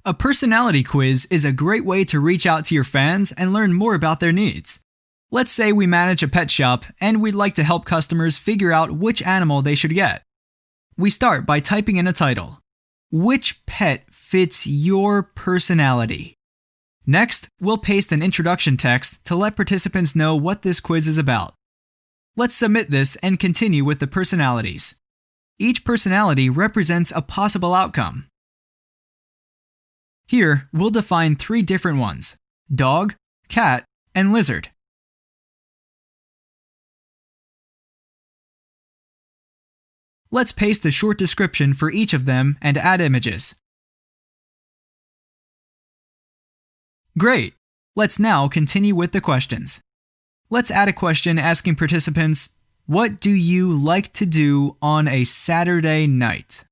A personality quiz is a great way to reach out to your fans and learn more about their needs. Let's say we manage a pet shop and we'd like to help customers figure out which animal they should get. We start by typing in a title. Which pet fits your personality? Next, we'll paste an introduction text to let participants know what this quiz is about. Let's submit this and continue with the personalities. Each personality represents a possible outcome. Here, we'll define 3 different ones: dog, cat, and lizard. Let's paste the short description for each of them and add images. Great! Let's now continue with the questions. Let's add a question asking participants, what do you like to do on a Saturday night?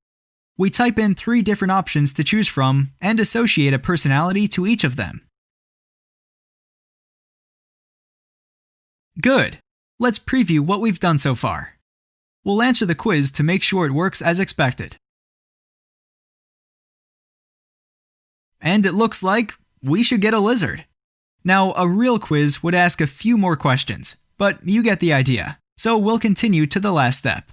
We type in 3 different options to choose from and associate a personality to each of them. Good! Let's preview what we've done so far. We'll answer the quiz to make sure it works as expected. And it looks like we should get a lizard. Now, a real quiz would ask a few more questions, but you get the idea, so we'll continue to the last step.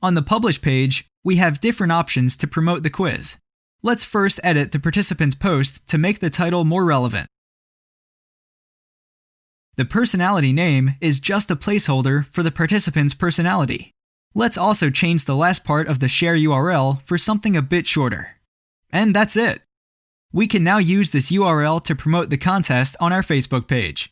On the Publish page, we have different options to promote the quiz. Let's first edit the participant's post to make the title more relevant. The personality name is just a placeholder for the participant's personality. Let's also change the last part of the share URL for something a bit shorter. And that's it! We can now use this URL to promote the contest on our Facebook page.